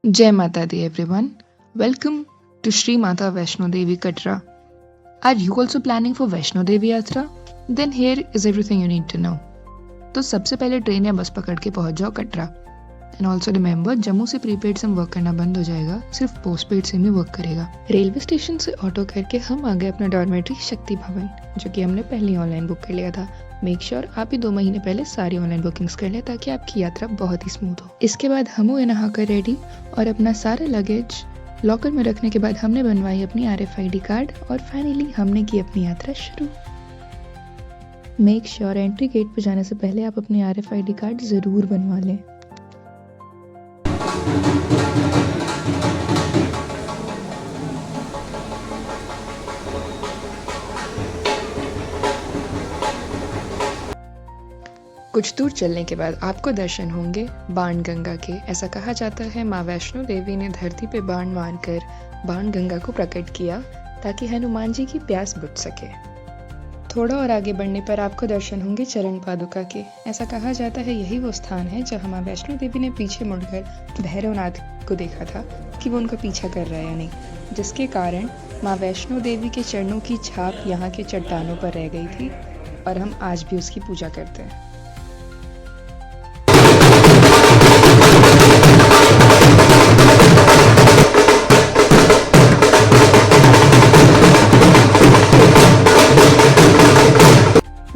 Jai Mata Di everyone. Welcome to Sri Mata Vaishno Devi Katra. Are you also planning for Vaishno Devi Yatra? Then here is everything you need to know. तो सबसे पहले train या बस पकड़ के पहुंच जाओ Katra. And also remember Jammu से प्रीपेड सिम वर्क करना बंद हो जाएगा, सिर्फ पोस्टपेड सिम ही वर्क करेगा. रेलवे स्टेशन से ऑटो करके हम आ गए अपना डॉर्मेट्री शक्ति भवन, जो कि हमने पहले ऑनलाइन बुक कर लिया था. मेक श्योर आप ही 2 महीने पहले सारी ऑनलाइन बुकिंग्स कर लें ताकि आपकी यात्रा बहुत ही स्मूथ हो. इसके बाद हम हुए नहाकर रेडी और अपना सारा लगेज लॉकर में रखने के बाद हमने बनवाई अपनी RFID कार्ड और फाइनली हमने की अपनी यात्रा शुरू. मेक श्योर एंट्री गेट पर जाने से पहले आप अपनी RFID कार्ड जरूर बनवा लें. कुछ दूर चलने के बाद आपको दर्शन होंगे बाण गंगा के. ऐसा कहा जाता है माँ वैष्णो देवी ने धरती पे बाण मारकर बाण गंगा को प्रकट किया ताकि हनुमान जी की प्यास बुझ सके. थोड़ा और आगे बढ़ने पर आपको दर्शन होंगे चरण पादुका के. ऐसा कहा जाता है यही वो स्थान है जहाँ माँ वैष्णो देवी ने पीछे मुड़कर भैरवनाथ को देखा था कि वो उनका पीछा कर रहा है या नहीं, जिसके कारण माँ वैष्णो देवी के चरणों की छाप यहाँ के चट्टानों पर रह गई थी और हम आज भी उसकी पूजा करते हैं.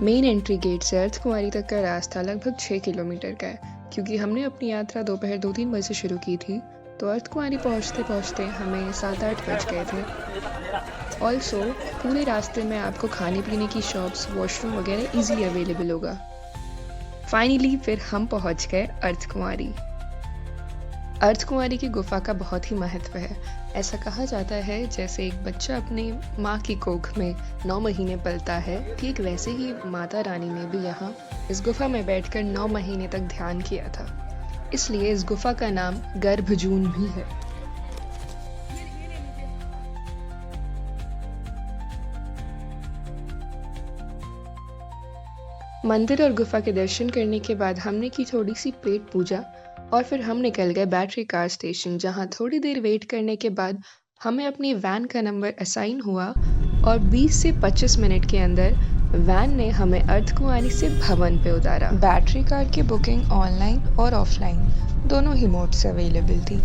मेन एंट्री गेट से अर्धकुंवारी तक का रास्ता लगभग 6 किलोमीटर का है. क्योंकि हमने अपनी यात्रा दोपहर 2-3 बजे शुरू की थी तो अर्धकुंवारी पहुंचते पहुंचते हमें 7-8 बज गए थे. ऑल्सो पूरे रास्ते में आपको खाने पीने की शॉप्स, वॉशरूम वगैरह इजीली अवेलेबल होगा. फाइनली फिर हम पहुंच गए अर्धकुंवारी. अर्धकुंवारी की गुफा का बहुत ही महत्व है. ऐसा कहा जाता है जैसे एक बच्चा अपने माँ की कोख में 9 महीने पलता है, ठीक वैसे ही माता रानी ने भी यहाँ इस गुफा में बैठकर 9 महीने तक ध्यान किया था. इसलिए इस गुफा का नाम गर्भजून भी है. मंदिर और गुफा के दर्शन करने के बाद हमने की थोड़ी सी पेट पूजा और फिर हम निकल गए बैटरी कार स्टेशन, जहां थोड़ी देर वेट करने के बाद हमें अपनी वैन का नंबर असाइन हुआ और 20 से 25 मिनट के अंदर वैन ने हमें अर्धकुंवारी से भवन पे उतारा. बैटरी कार की बुकिंग ऑनलाइन और ऑफलाइन दोनों ही मोड से अवेलेबल थी,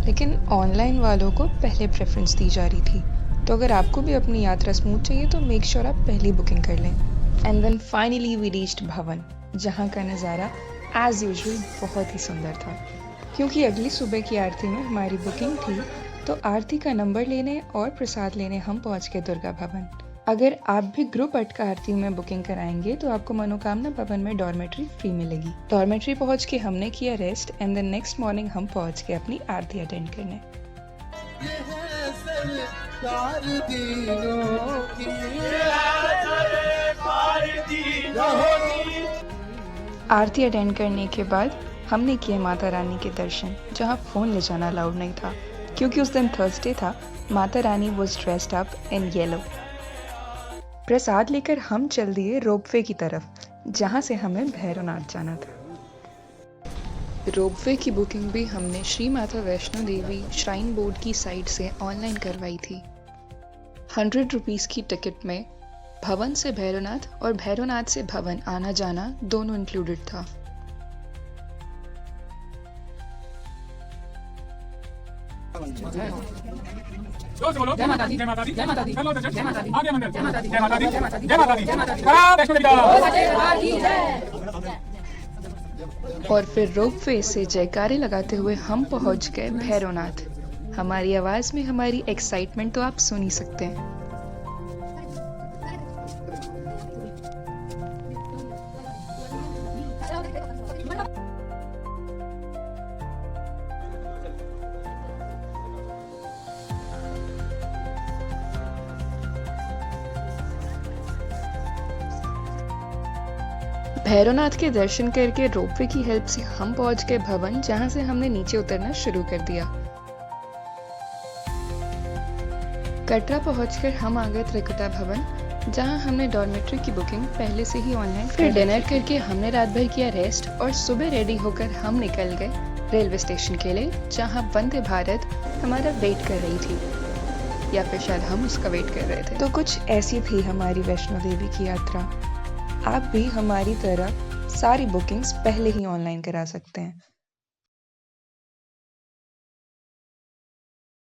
लेकिन ऑनलाइन वालों को पहले प्रेफरेंस दी जा रही थी. तो अगर आपको भी अपनी यात्रा स्मूथ चाहिए तो मेक श्योर आप पहली बुकिंग कर लें. And then finally we reached Bhawan, जहाँ का नज़ारा एज यूजुअल बहुत ही सुंदर था. क्योंकि अगली सुबह की आरती में हमारी बुकिंग थी तो आरती का नंबर लेने और प्रसाद लेने हम पहुंच गए दुर्गा भवन. अगर आप भी ग्रुप अटका आरती में बुकिंग कराएंगे तो आपको मनोकामना भवन में डॉर्मेट्री फ्री मिलेगी. डॉर्मेट्री पहुंच के हमने किया rest and then next morning हम पहुंच गए अपनी आरती अटेंड करने. आरती अटेंड करने के बाद हमने किए माता रानी के दर्शन, जहां फोन ले जाना अलाउड नहीं था. क्योंकि उस दिन थर्सडे था, Mata Rani was dressed up in yellow. प्रसाद लेकर हम चल दिए रोपवे की तरफ, जहां से हमें भैरवनाथ जाना था. रोपवे की बुकिंग भी हमने श्री माता वैष्णो देवी श्राइन बोर्ड की साइट से ऑनलाइन करवाई थी. 100 रुपीज़ की टिकट में भवन से भैरवनाथ और भैरवनाथ से भवन आना जाना दोनों इंक्लूडेड था. और फिर रोपवे से जयकारे लगाते हुए हम पहुंच गए भैरवनाथ. हमारी आवाज में हमारी एक्साइटमेंट तो आप सुन ही सकते हैं. भैरवनाथ के दर्शन करके रोपवे की हेल्प से हम पहुंच गए भवन, जहां से हमने नीचे उतरना शुरू कर दिया. कटरा पहुंचकर हम आ गए त्रिकुटा भवन, जहां हमने डॉर्मेट्री की बुकिंग पहले से ही ऑनलाइन. फिर डिनर करके हमने रात भर किया रेस्ट और सुबह रेडी होकर हम निकल गए रेलवे स्टेशन के लिए जहाँ वंदे भारत हमारा वेट कर रही थी, या फिर शायद हम उसका वेट कर रहे थे। तो कुछ ऐसी थी हमारी वैष्णो देवी की यात्रा। आप भी हमारी तरह सारी बुकिंग्स पहले ही ऑनलाइन करा सकते हैं।